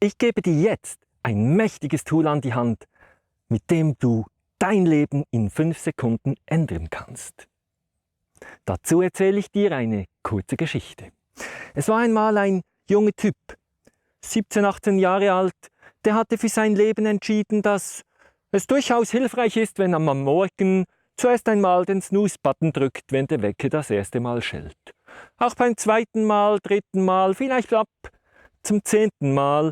Ich gebe dir jetzt ein mächtiges Tool an die Hand, mit dem du dein Leben in 5 Sekunden ändern kannst. Dazu erzähle ich dir eine kurze Geschichte. Es war einmal ein junger Typ, 17, 18 Jahre alt, der hatte für sein Leben entschieden, dass es durchaus hilfreich ist, wenn man am Morgen zuerst einmal den Snooze-Button drückt, wenn der Wecker das erste Mal schellt. Auch beim zweiten Mal, dritten Mal, vielleicht ab zum 10. Mal,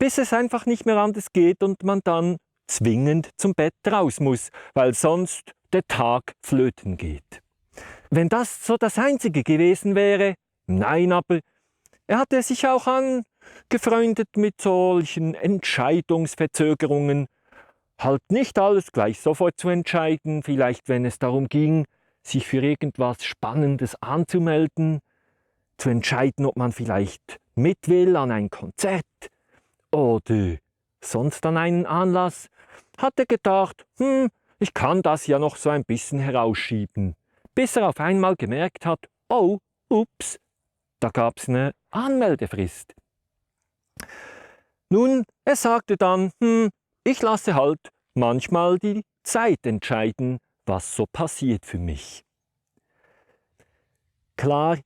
bis es einfach nicht mehr anders geht und man dann zwingend zum Bett raus muss, weil sonst der Tag flöten geht. Wenn das so das Einzige gewesen wäre, nein, aber er hatte sich auch angefreundet mit solchen Entscheidungsverzögerungen, halt nicht alles gleich sofort zu entscheiden, vielleicht wenn es darum ging, sich für irgendwas Spannendes anzumelden, zu entscheiden, ob man vielleicht mit will an ein Konzert oder sonst an einen Anlass, hat er gedacht, ich kann das ja noch so ein bisschen herausschieben, bis er auf einmal gemerkt hat, oh, ups, da gab es eine Anmeldefrist. Nun, er sagte dann, ich lasse halt manchmal die Zeit entscheiden, was so passiert für mich. Klar,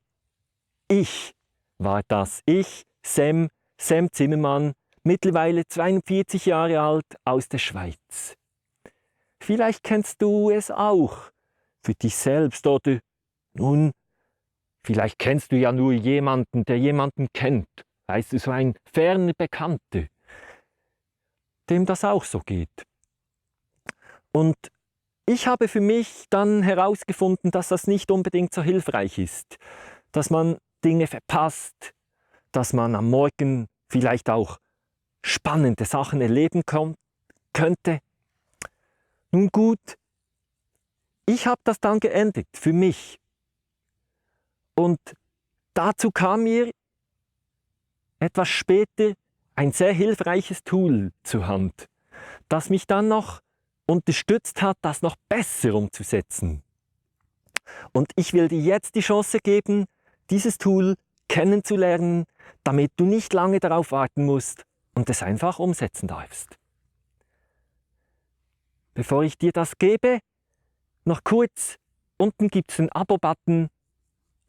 ich war das. Ich, Sam Zimmermann, mittlerweile 42 Jahre alt, aus der Schweiz. Vielleicht kennst du es auch für dich selbst oder nun, vielleicht kennst du ja nur jemanden, der jemanden kennt. Weißt du, so ein ferner Bekannter, dem das auch so geht. Und ich habe für mich dann herausgefunden, dass das nicht unbedingt so hilfreich ist, dass man Dinge verpasst, dass man am Morgen vielleicht auch spannende Sachen erleben könnte. Nun gut, ich habe das dann geändert für mich. Und dazu kam mir etwas später ein sehr hilfreiches Tool zur Hand, das mich dann noch unterstützt hat, das noch besser umzusetzen. Und ich will dir jetzt die Chance geben, dieses Tool kennenzulernen, damit du nicht lange darauf warten musst und es einfach umsetzen darfst. Bevor ich dir das gebe, noch kurz, unten gibt es einen Abo-Button.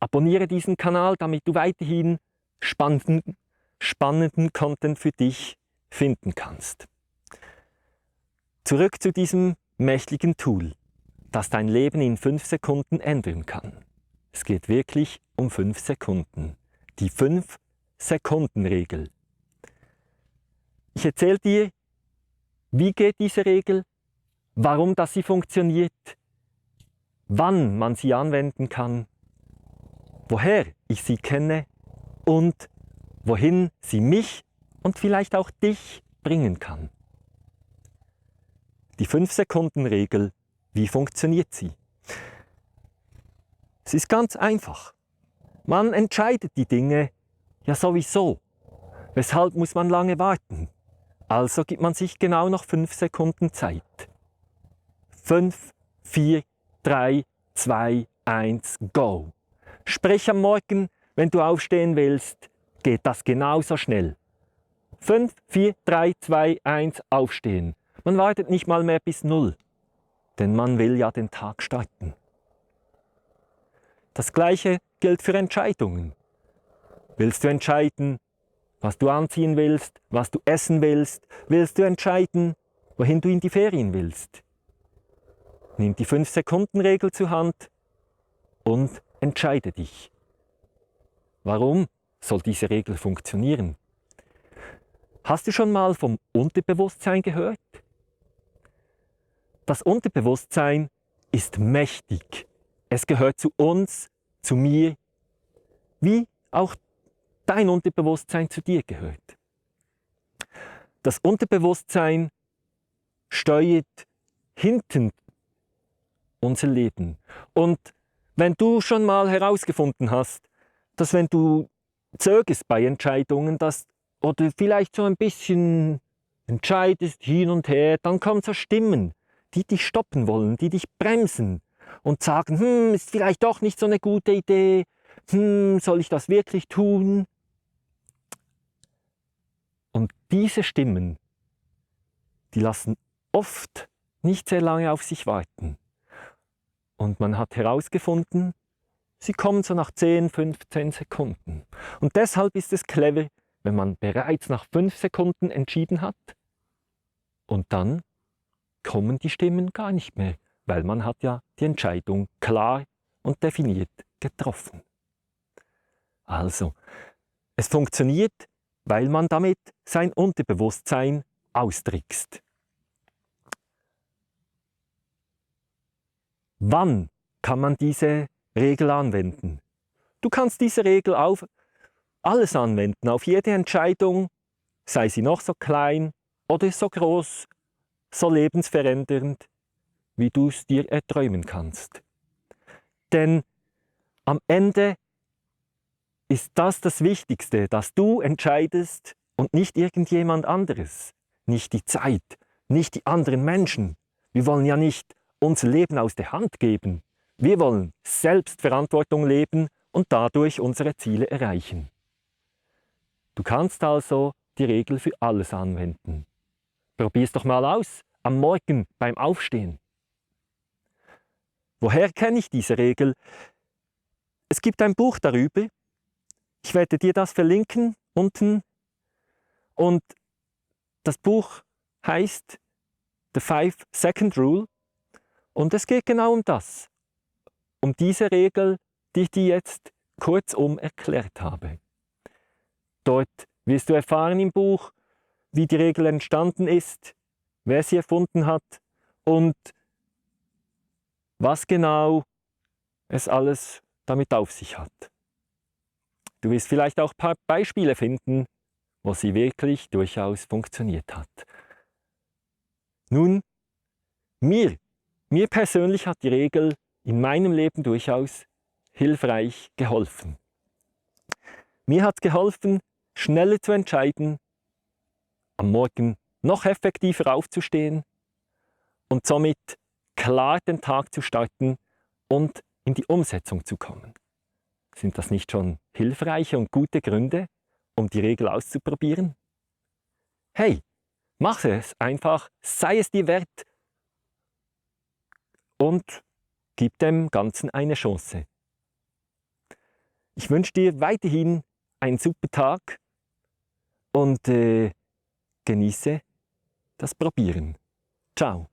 Abonniere diesen Kanal, damit du weiterhin spannenden Content für dich finden kannst. Zurück zu diesem mächtigen Tool, das dein Leben in 5 Sekunden ändern kann. Es geht wirklich um 5 Sekunden. Die 5-Sekunden-Regel. Ich erzähle dir, wie geht diese Regel, warum das sie funktioniert, wann man sie anwenden kann, woher ich sie kenne und wohin sie mich und vielleicht auch dich bringen kann. Die 5-Sekunden-Regel, wie funktioniert sie? Es ist ganz einfach. Man entscheidet die Dinge ja sowieso. Weshalb muss man lange warten? Also gibt man sich genau noch 5 Sekunden Zeit. 5, 4, 3, 2, 1, go! Sprich am Morgen, wenn du aufstehen willst, geht das genauso schnell. 5, 4, 3, 2, 1, aufstehen. Man wartet nicht mal mehr bis 0, denn man will ja den Tag starten. Das Gleiche gilt für Entscheidungen. Willst du entscheiden, was du anziehen willst, was du essen willst? Willst du entscheiden, wohin du in die Ferien willst? Nimm die 5-Sekunden-Regel zur Hand und entscheide dich. Warum soll diese Regel funktionieren? Hast du schon mal vom Unterbewusstsein gehört? Das Unterbewusstsein ist mächtig. Es gehört zu uns, zu mir, wie auch dein Unterbewusstsein zu dir gehört. Das Unterbewusstsein steuert hinten unser Leben. Und wenn du schon mal herausgefunden hast, dass wenn du zögerst bei Entscheidungen, oder vielleicht so ein bisschen entscheidest hin und her, dann kommen so Stimmen, die dich stoppen wollen, die dich bremsen und sagen, ist vielleicht doch nicht so eine gute Idee, soll ich das wirklich tun? Und diese Stimmen, die lassen oft nicht sehr lange auf sich warten. Und man hat herausgefunden, sie kommen so nach 10, 15 Sekunden. Und deshalb ist es clever, wenn man bereits nach 5 Sekunden entschieden hat und dann kommen die Stimmen gar nicht mehr, weil man hat ja die Entscheidung klar und definiert getroffen. Also, es funktioniert, weil man damit sein Unterbewusstsein austrickst. Wann kann man diese Regel anwenden? Du kannst diese Regel auf alles anwenden, auf jede Entscheidung, sei sie noch so klein oder so groß, so lebensverändernd, wie du es dir erträumen kannst. Denn am Ende ist das Wichtigste, dass du entscheidest und nicht irgendjemand anderes, nicht die Zeit, nicht die anderen Menschen. Wir wollen ja nicht unser Leben aus der Hand geben. Wir wollen Selbstverantwortung leben und dadurch unsere Ziele erreichen. Du kannst also die Regel für alles anwenden. Probier es doch mal aus, am Morgen beim Aufstehen. Woher kenne ich diese Regel? Es gibt ein Buch darüber. Ich werde dir das verlinken unten. Und das Buch heißt The 5-Second Rule. Und es geht genau um das. Um diese Regel, die ich dir jetzt kurzum erklärt habe. Dort wirst du erfahren im Buch, wie die Regel entstanden ist, wer sie erfunden hat und was genau es alles damit auf sich hat. Du wirst vielleicht auch ein paar Beispiele finden, wo sie wirklich durchaus funktioniert hat. Nun, mir persönlich hat die Regel in meinem Leben durchaus hilfreich geholfen. Mir hat es geholfen, schneller zu entscheiden, am Morgen noch effektiver aufzustehen und somit klar den Tag zu starten und in die Umsetzung zu kommen. Sind das nicht schon hilfreiche und gute Gründe, um die Regel auszuprobieren? Hey, mach es einfach, sei es dir wert und gib dem Ganzen eine Chance. Ich wünsche dir weiterhin einen super Tag und genieße das Probieren. Ciao.